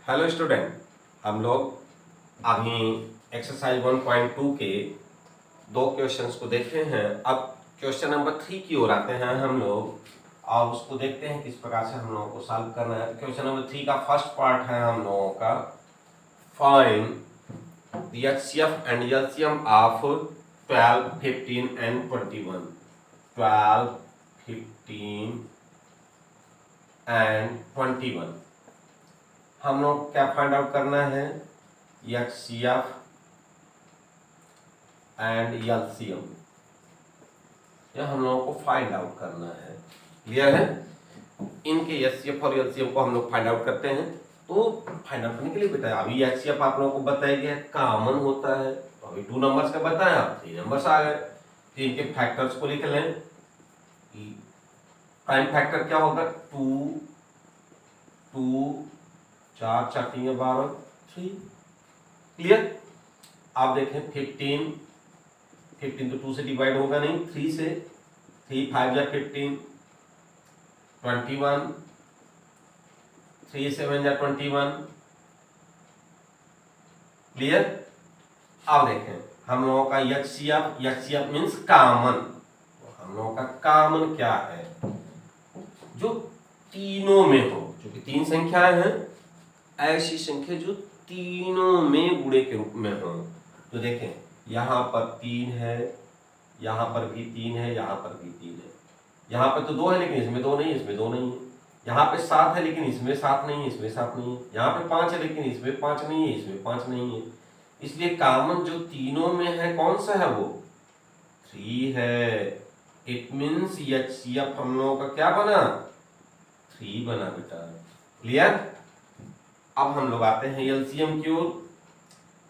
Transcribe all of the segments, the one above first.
Hello student, हम लोग अभी एक्सरसाइज 1.2 के दो क्वेश्चंस को देखे हैं। अब क्वेश्चन नंबर 3 की ओर आते हैं हम लोग और उसको देखते हैं किस प्रकार से हम लोगों को सॉल्व करना है। क्वेश्चन नंबर 3 का फर्स्ट पार्ट है हम लोगों का find the HCF and LCM of 12, 15 and 21। 12, 15 and 21 हम लोग क्या फाइंड आउट करना है, एचसीएफ एंड एलसीएम, यह हम लोगों को फाइंड आउट करना है। क्लियर है? इनके एचसीएफ और एलसीएम को हम लोग फाइंड आउट करते हैं। तो फाइंड आउट करने के लिए बेटा अभी एचसीएफ आप लोगों को बताया गया कॉमन होता है, तो अभी 2 नंबर्स का बताया, 3 नंबर्स आ गए। तो इनके फैक्टर्स को लिख लें। प्राइम फैक्टर क्या होगा? 2, 4 4 3 12 3। क्लियर? आप देखें 15 तो 2 से डिवाइड होगा नहीं, 3 से, 3 5 या 15, 21, 3 7 या 21। क्लियर? अब देखें हम लोगों का एचसीएफ मींस कॉमन। हम लोगों का कॉमन क्या है? जो तीनों में हो, क्योंकि 3 संख्याएं हैं, ऐसी संख्या जो तीनों में गुणे के रूप में हो। तो देखें यहां पर 3 है, यहां पर भी 3 है, यहां पर भी 3 है। यहां पर तो 2 है लेकिन इसमें 2 नहीं, इसमें 2 नहीं है। यहां पे 7 है लेकिन इसमें 7 नहीं है, इसमें 7 नहीं है। यहां पे 5 है लेकिन इसमें 5 नहीं है, इसमें 5 नहीं है। इसलिए कॉमन जो तीनों में है कौन सा है? वो 3 है। इट मीन्स एचसीएफ हम लोगों का क्या बना? 3 बना बेटा। क्लियर? अब हम लोग आते हैं एलसीएम की ओर।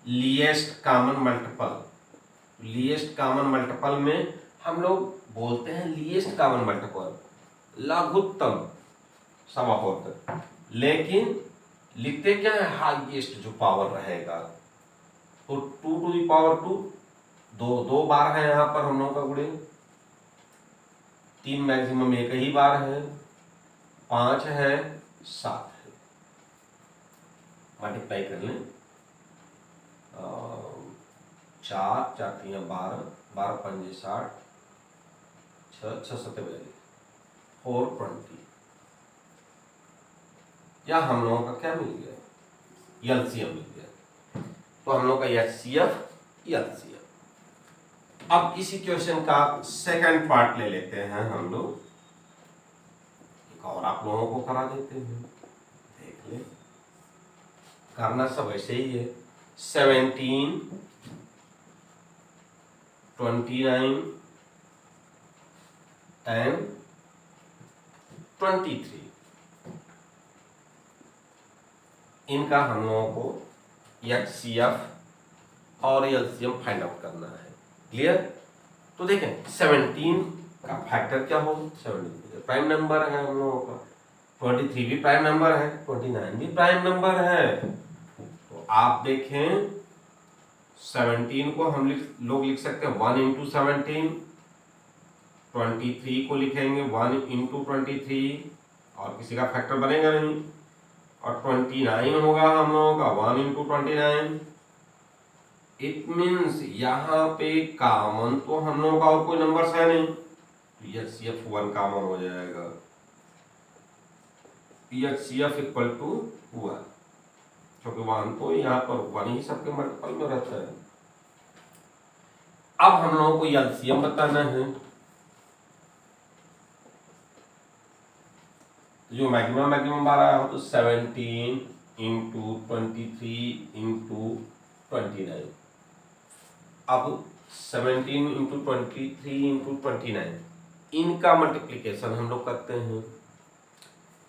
लीएस्ट कॉमन मल्टीपल। लीएस्ट कॉमन मल्टीपल में हम लोग बोलते हैं लीएस्ट कॉमन मल्टीपल, लघुत्तम समापवर्तक, लेकिन लिखते क्या है? हाईएस्ट जो पावर रहेगा। तो 2 टू द पावर 2, 2 बार है यहां पर हम लोगों का गुणे। 3 मैक्सिमम एक ही बार है, 5 है, 7 है। मल्टीप्लाई कर लें, 4 4 3 12, 12 5 60, 6 6 7 420। या हम लोगों का क्या मिल गया? एलसीएम मिल गया। तो हम लोग का एचसीएफ, एलसीएम। अब इसी क्वेश्चन का सेकंड पार्ट ले लेते हैं हम लोग, एक और आप लोगों को करा देते हैं। देख ले, करना सब ऐसे ही है। 17, 29 एंड 23, इनका हम लोगों को एचसीएफ और एलसीएम फाइंड आउट करना है। क्लियर? तो देखें 17 का फैक्टर क्या हो? 17 प्राइम नंबर है हम लोगों का, 23 भी प्राइम नंबर है, 29 भी प्राइम नंबर है। तो आप देखें 17 को हम लोग लिख सकते हैं 1 इंटू 17, 23 को लिखेंगे 1 इंटू 23, और किसी का फैक्टर बनेगा नहीं। और 29 होगा हम लोगों का 1 इंटू 29। इट मीन्स यहाँ पे कॉमन तो हम लोगों का और कोई नंबर है नहीं, तो एचसीएफ 1 कॉमन हो जाएगा। एचसीएफ इक्वल टू 1, क्योंकि 1 तो यहाँ पर 1 ही सबके मल्टीपल में रहता है। अब हम लोगों को एलसीएम बताना है। जो मैक्सिमम बार आया हो तो 17 इंटू 23 इंटू 29। अब 17 इंटू 23 इंटू 29, इनका मल्टीप्लिकेशन हम लोग करते हैं।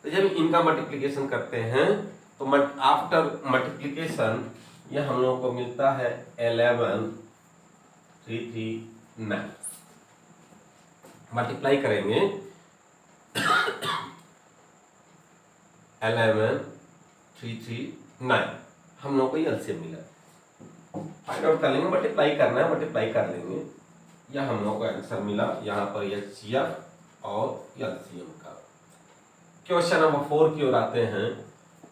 तो जब इनका मल्टीप्लिकेशन करते हैं तो आफ्टर मल्टीप्लिकेशन यह हम लोगों को मिलता है 11 339। मल्टीप्लाई करेंगे 11 339, हम लोग को एलसीएम मिला। फाइंड आउट कर लेंगे, मल्टीप्लाई करना है, मल्टीप्लाई कर लेंगे, यह हम लोग को आंसर मिला यहाँ पर एचसीएफ और एलसीएम का। क्वेश्चन नंबर 4 की ओर आते हैं।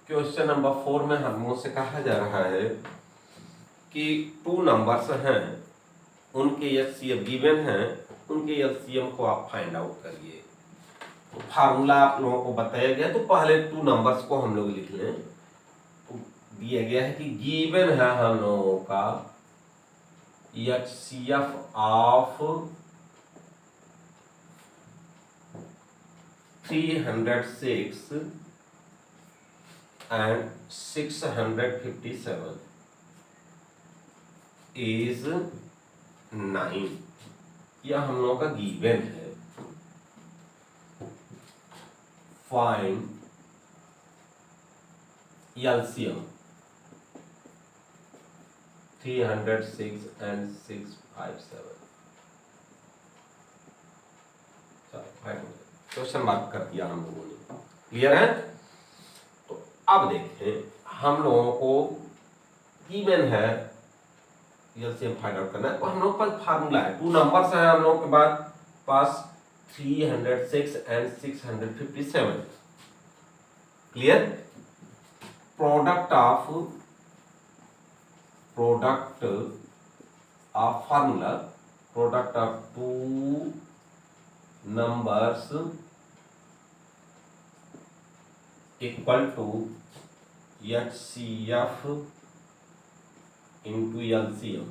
क्वेश्चन नंबर 4 में हम लोगों से कहा जा रहा है कि 2 नंबर्स हैं, उनके एचसीएफ गिवन हैं, उनके एलसीएम को आप फाइंड आउट करिए। तो फार्मूला आप लोगों को बताया गया, तो पहले 2 नंबर्स को हम लोग लिख लें। तो दिया गया है कि गिवन है हम लोगों का एचसीएफ ऑफ 306 and 657 is 9। यह हम लोगों का गिवन है। Find LCM 306 and 657। Question mark कर दिया हम लोगों ने, क्लियर है। तो अब देखें हम लोगों को गिवन है एलसीएम फाइंड आउट करना है, तो हम लोग के पास फार्मूला है। 2 नंबर्स हैं हम लोगों के पास 306 and 657। Clear. Product of formula, product of 2 numbers equal to HCF into LCM.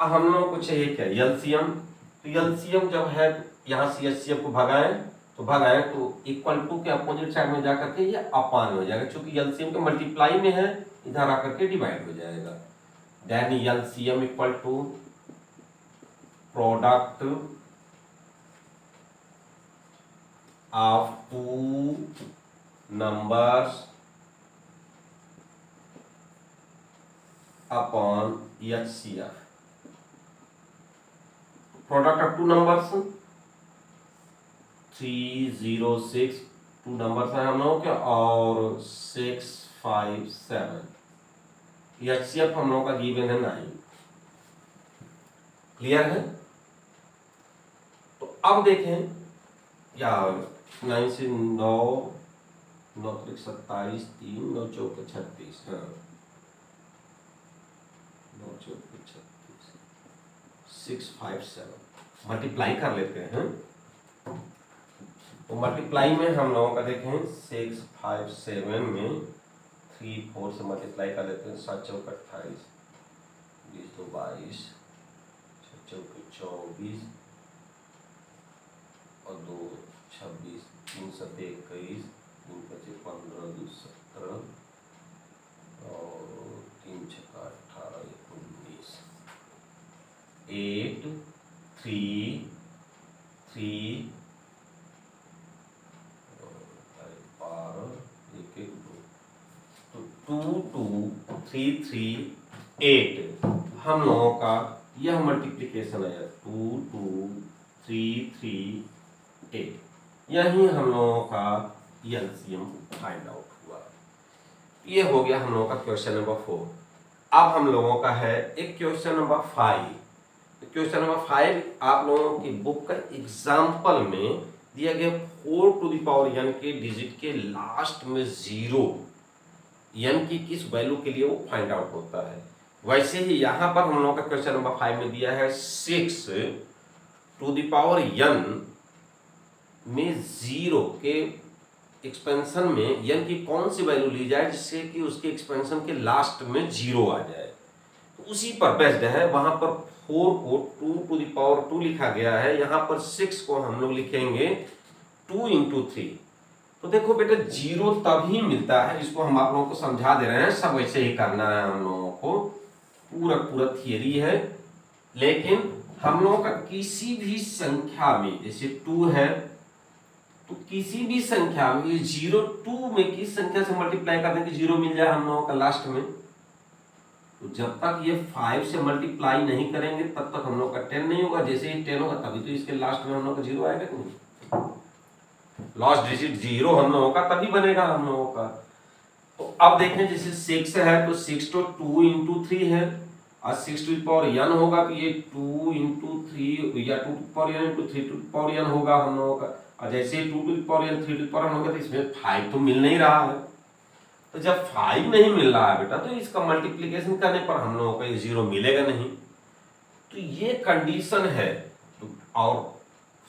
अब हम लोगों को चाहिए क्या, एलसीएम। तो एलसीएम जब है यहां से एचसीएफ को भगाएं तो इक्वल टू के अपोजिट साइड में जाकर के ये अपान हो जाएगा, क्योंकि एलसीएम के मल्टीप्लाई में है, इधर आकर के डिवाइड हो जाएगा। Then LCM equal to product of 2 numbers upon HCF. Product of 2 numbers 306, 2 numbers हैं हम लोगों के, और 657। एचसीएफ हम लोगों का गिवन है 9। क्लियर है। तो अब देखें क्या 9 से 9, 9 तक 27, 3 9 चौके 36, 9 चौके 36, 657 मल्टीप्लाई कर लेते हैं। तो मल्टीप्लाई में हम लोगों का देखें 657 में 3 4 से मल्टीप्लाई कर लेते हैं। 7 चौक 28, 20 2 22, 6 चौक 24 और 2 26, 3 7 21, 3 5 15, 2 17 और 3 6 18 19, 8 3 3 2 2 3 3 8 हम लोगों का यह मल्टीप्लिकेशन है। 2 2 3 3 8 यही हम लोगों का एलसीएम फाइंड आउट हुआ। ये हो गया हम लोगों का क्वेश्चन नंबर 4। अब हम लोगों का है एक क्वेश्चन नंबर 5। क्वेश्चन नंबर 5 आप लोगों की बुक का एग्जाम्पल में दिया गया 4 टू द पावर n के डिजिट के लास्ट में 0 n की किस वैल्यू के लिए वो फाइंड आउट होता है। वैसे ही यहाँ पर हम लोगों का क्वेश्चन नंबर 5 में दिया है 6 टू द पावर n में 0 के एक्सपेंशन में n की कौन सी वैल्यू ली जाए जिससे कि उसके एक्सपेंशन के लास्ट में 0 आ जाए। तो उसी पर बेस्ड है। वहां पर 4 को 2 टू द पावर 2 लिखा गया है, यहाँ पर 6 को हम लोग लिखेंगे 2 इंटू 3। तो देखो बेटा 0 तभी मिलता है, इसको हम आप लोगों को समझा दे रहे हैं, सब वैसे ही करना है हम लोगों को। पूरा थियरी है, लेकिन हम लोगों का किसी भी संख्या में जैसे 2 है तो किसी भी संख्या में 0 2 में किस संख्या से मल्टीप्लाई कर दें कि 0 मिल जाए हम लोगों का लास्ट में। तो जब तक ये 5 से मल्टीप्लाई नहीं करेंगे तब तक हम लोग का 10 नहीं होगा। जैसे ही 10 होगा तभी तो इसके लास्ट में हम लोग का 0 आएगा कि नहीं। लास्ट डिजिट 0 हम लोगों का तभी बनेगा हम लोगों का। तो अब देखें जैसे 6 है तो 6 तो 2 इंटू 3 है और 6 टू पावर n होगा तो ये 2 इंटू 3 या 2 to power n into 3 to power n होगा हम लोगों का। और जैसे 2 to the power n 3 to the power n होगा तो इसमें 5 तो मिल नहीं रहा है। तो जब 5 नहीं मिल रहा है बेटा तो इसका मल्टीप्लिकेशन करने पर हम लोगों को ये 0 मिलेगा नहीं। तो ये कंडीशन है। और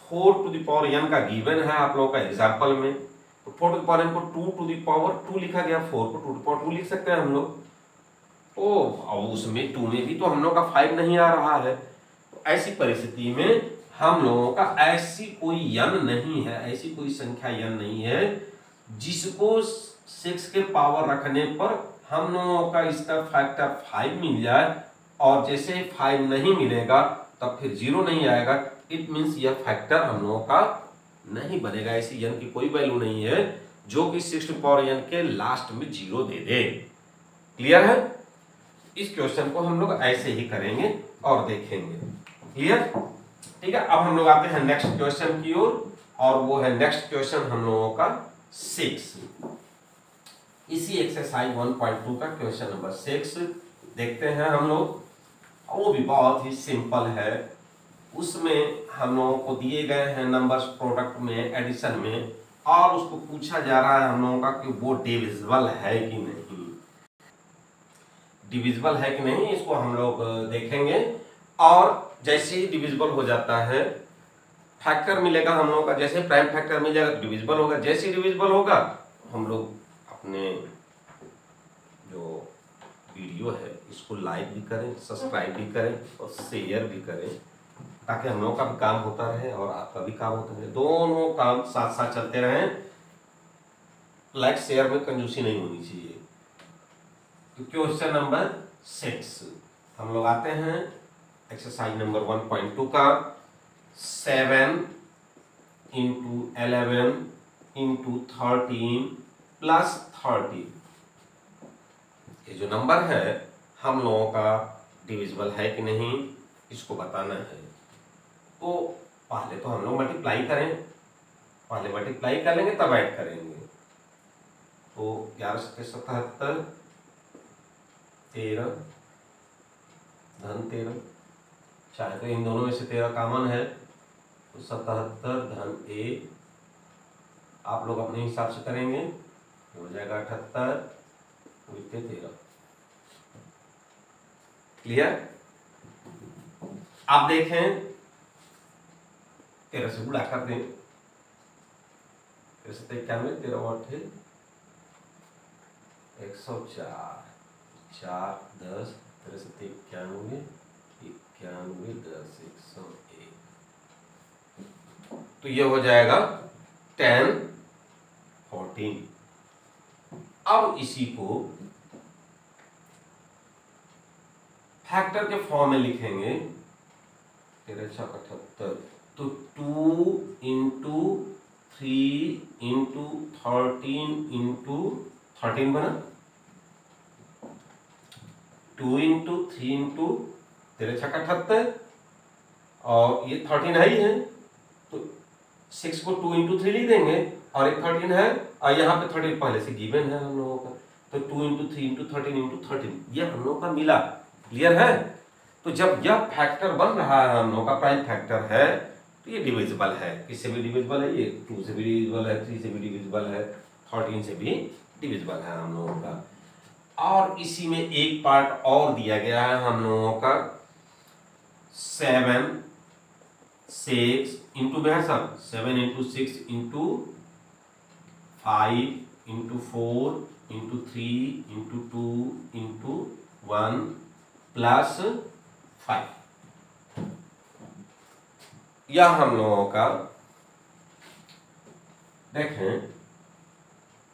4 टू द पावर n का गिवन है आप लोगों का एग्जाम्पल में। तो 4 टू द पावर n को 2 टू द पावर 2 लिखा गया, 4 को 2 टू द पावर 2 लिख सकते हैं हम लोग। तो अब उसमें 2 में भी तो हम लोग का 5 नहीं आ रहा है। तो ऐसी परिस्थिति में हम लोगों का ऐसी कोई n नहीं है, ऐसी कोई संख्या n नहीं है जिसको 6 के पावर रखने पर हम लोगों का इसका फैक्टर 5 मिल जाए, और जैसे 5 नहीं मिलेगा तब फिर 0 नहीं आएगा। इट मीन्स यह फैक्टर हम लोगों का नहीं बनेगा। ऐसी n की कोई वैल्यू नहीं है जो कि 6 टू पावर n के लास्ट में 0 दे दे। क्लियर है? इस क्वेश्चन को हम लोग ऐसे ही करेंगे और देखेंगे। क्लियर? ठीक है। अब हम लोग आते हैं नेक्स्ट क्वेश्चन की ओर, और वो है नेक्स्ट क्वेश्चन हम लोगों का 6। इसी एक्सरसाइज 1.2 का क्वेश्चन नंबर 6 देखते हैं हम लोग। वो भी बहुत ही सिंपल है। उसमें हम लोगों को दिए गए हैं नंबर्स प्रोडक्ट में, एडिशन में, और उसको पूछा जा रहा है हम लोगों का कि वो डिविजिबल है कि नहीं। डिविजिबल है कि नहीं इसको हम लोग देखेंगे। और जैसे ही डिविजिबल हो जाता है, फैक्टर मिलेगा हम लोगों का, जैसे प्राइम फैक्टर मिल जाएगा तो डिविजिबल होगा। जैसे ही डिविजिबल होगा हम लोग अपने जो वीडियो है इसको लाइक भी करें, सब्सक्राइब भी करें और शेयर भी करें, ताकि हम लोगों का भी काम होता रहे और आपका भी काम होता रहे, दोनों काम साथ साथ चलते रहें। लाइक शेयर में कंजूसी नहीं होनी चाहिए। तो क्वेश्चन नंबर 6 हम लोग आते हैं एक्सरसाइज नंबर 1.2 का। 7 इंटू 11 इंटू 13 प्लस 30, ये जो नंबर है हम लोगों का डिविजिबल है कि नहीं इसको बताना है। तो पहले तो हम लोग मल्टीप्लाई करें, पहले मल्टीप्लाई कर लेंगे तब ऐड करेंगे। तो 11 से 77, 13 धन 13, चाहे तो इन दोनों में से 13 कॉमन है तो 77 धन 1 आप लोग अपने हिसाब से करेंगे, हो जाएगा 78 उल्टे 13। क्लियर? आप देखें 13 से गुणा कर दें, 13 से 91, 13 वाट है 104, 4 10, 13 से 91, 91 10 101। तो ये हो जाएगा 10 14। अब इसी को फैक्टर के फॉर्म में लिखेंगे। 13 × 78, तो 2 इंटू 3 इंटू 13 इंटू 13 बना, 2 इंटू 3 इंटू 13 × 78, और ये 13 है ही है तो 6 को 2 इंटू 3 लिख देंगे, और एक 13 है, और यहाँ पे 13 पहले से गिवन है हम लोगों का, तो 2 इंटू 3 इंटू 13 इंटू 13 ये हम लोगों का मिला। क्लियर है? तो जब यह फैक्टर बन रहा है हम लोगों का प्राइम फैक्टर है तो ये डिविजिबल है। किससे भी डिविजिबल है, ये 2 से भी डिविजिबल है, 3 से भी डिविजिबल है, 13 से भी डिविजिबल है हम लोगों का। और इसी में एक पार्ट और दिया गया है हम लोगों का 7 6 इंटू में है सब 7 into 6 into 5 into 4 into 3 into 2 into 1 plus 5। यह हम लोगों का देखें,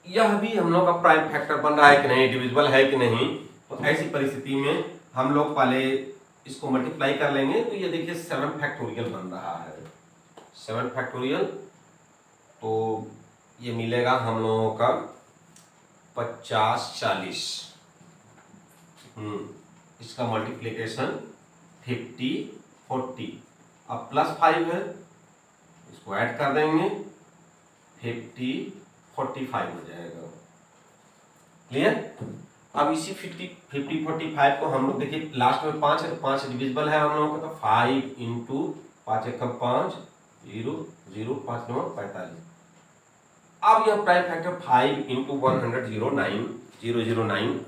यह भी हम लोग का प्राइम फैक्टर बन रहा है कि नहीं, डिविजिबल है कि नहीं। तो ऐसी परिस्थिति में हम लोग पहले इसको मल्टीप्लाई कर लेंगे। तो ये देखिए 7 फैक्टोरियल बन रहा है, 7 फैक्टोरियल, तो ये मिलेगा हम लोगों का 50 40। इसका मल्टीप्लिकेशन 50 40, अब प्लस 5 है इसको ऐड कर देंगे 50 45 हो जाएगा। क्लियर? अब इसी 50 45 को हम लोग देखिए लास्ट में 5 है तो 5 डिविजिबल है हम लोगों का, तो 5 इंटू 5 × 5 0 0 5 9 45। अब यह प्राइम फैक्टर 5 इंटू 100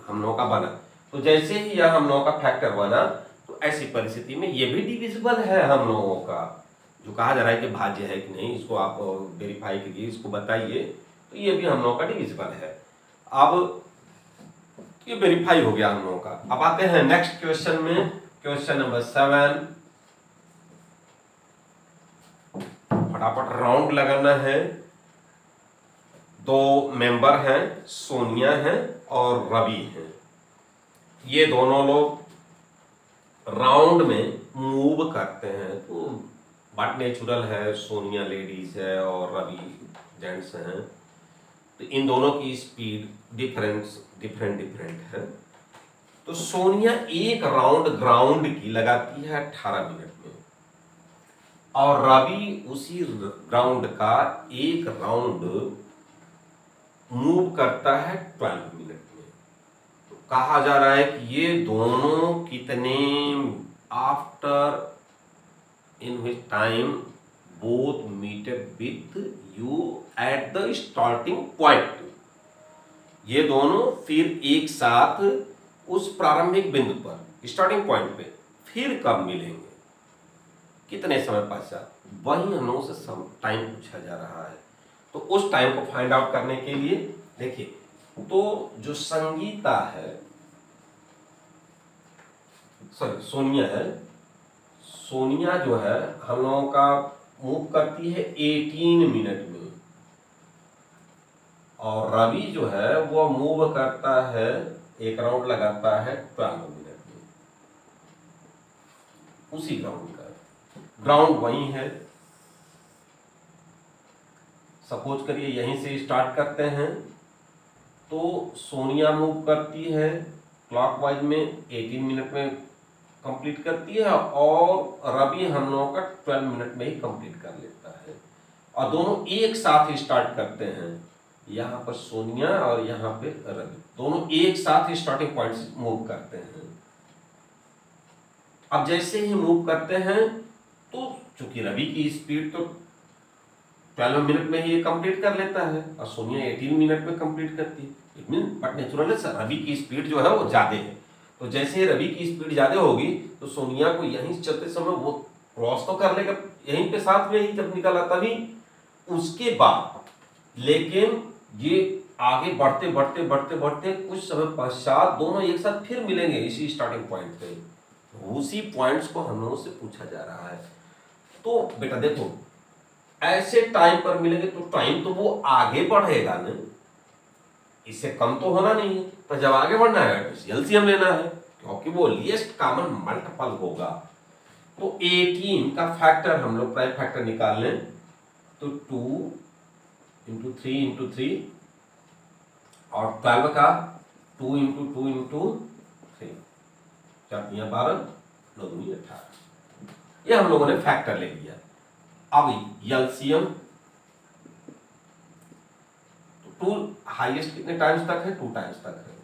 हम लोगों का बना। तो जैसे ही यह हम लोगों का फैक्टर बना तो ऐसी परिस्थिति में ये भी डिविजिबल है हम लोगों का। जो कहा जा रहा है कि भाज्य है कि नहीं, इसको आप वेरीफाई कीजिए, इसको बताइए। तो ये भी हम लोगों का डिविजिबल है। अब ये वेरीफाई हो गया हम लोगों का। अब आते हैं नेक्स्ट क्वेश्चन में, क्वेश्चन नंबर 7। फटाफट राउंड लगाना है। दो मेंबर हैं, सोनिया हैं और रवि हैं। ये दोनों लोग राउंड में मूव करते हैं। तो बट नेचुरल है, सोनिया लेडीज है और रवि जेंट्स हैं। तो इन दोनों की स्पीड डिफरेंट है। तो सोनिया एक राउंड ग्राउंड की लगाती है 18 मिनट में और रवि उसी ग्राउंड का एक राउंड मूव करता है 12 मिनट में। तो कहा जा रहा है कि ये दोनों कितने after in which time both meted with you at the starting point. ये दोनों फिर एक साथ उस प्रारंभिक बिंदु पर स्टार्टिंग पॉइंट पे फिर कब मिलेंगे, कितने समय पश्चात, वही हम लोगों से टाइम पूछा जा रहा है। तो उस टाइम को फाइंड आउट करने के लिए देखिए, तो जो संगीता है, सॉरी सोनिया है, सोनिया जो है हम लोगों का मूव करती है 18 मिनट में और रवि जो है वो मूव करता है, एक राउंड लगाता है 12 मिनट में। उसी ग्राउंड का ग्राउंड वही है। सपोज करिए यहीं से स्टार्ट करते हैं। तो सोनिया मूव करती है क्लॉकवाइज में 18 मिनट में कंप्लीट करती है और रवि हम लोगों का 12 मिनट में ही कंप्लीट कर लेता है। और दोनों एक साथ स्टार्ट करते हैं। यहाँ पर सोनिया और यहाँ पे रवि दोनों एक साथ स्टार्टिंग पॉइंट से मूव करते हैं। अब जैसे ही मूव करते हैं तो चूंकि रवि की स्पीड तो 12 मिनट में ही ये कंप्लीट कर लेता है और सोनिया 18 मिनट में कंप्लीट करती है। इट मीन बट नेचुरल रवि की स्पीड जो है वो ज्यादा है। तो जैसे ही रवि की स्पीड ज्यादा होगी तो सोनिया को यहीं चलते समय वो क्रॉस तो कर लेगा यहीं पे साथ में ही जब निकला तभी। उसके बाद लेकिन ये आगे बढ़ते बढ़ते बढ़ते बढ़ते कुछ समय पश्चात दोनों एक साथ फिर मिलेंगे इसी स्टार्टिंग पॉइंट पे। उसी पॉइंट्स को हम लोगों से पूछा जा रहा है। तो बेटा देखो, ऐसे टाइम पर मिलेंगे तो टाइम तो वो आगे बढ़ेगा ना, इससे कम तो होना नहीं है। तो जब आगे बढ़ना है तो एलसीएम लेना है क्योंकि वो लीस्ट कॉमन मल्टीपल होगा। तो 18 का फैक्टर हम लोग प्राइम फैक्टर निकाल लें तो 2 इंटू 3 इंटू 3 और 12 का 2 इंटू 2 इंटू 3, 4 12 9 दूनी 18। ये हम लोगों ने फैक्टर ले लिया। अब एलसीएम तो 2 हाईएस्ट कितने टाइम्स तक है, 2 टाइम्स तक है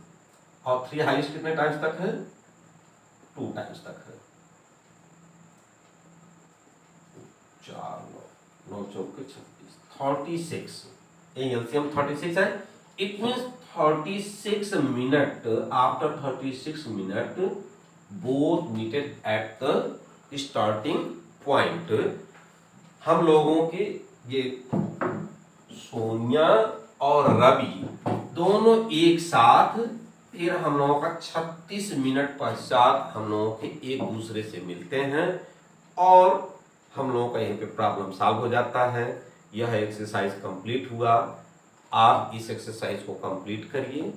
और 3 हाईएस्ट कितने टाइम्स तक है, 2 टाइम्स तक है। 4 9 चौके 36 36। ये एलसीएम 36 है। It means 36 minute after 36 minute both meted at the starting point. हम लोगों के ये सोनिया और रवि दोनों एक साथ फिर हम लोगों का 36 मिनट पश्चात हम लोगों के एक दूसरे से मिलते हैं और हम लोगों का यहीं पे प्रॉब्लम सॉल्व हो जाता है। यह एक्सरसाइज कंप्लीट हुआ। आप इस एक्सरसाइज को कंप्लीट करिए,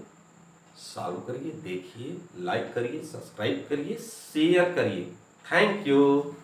सॉल्व करिए, देखिए, लाइक करिए, सब्सक्राइब करिए, शेयर करिए। Thank you.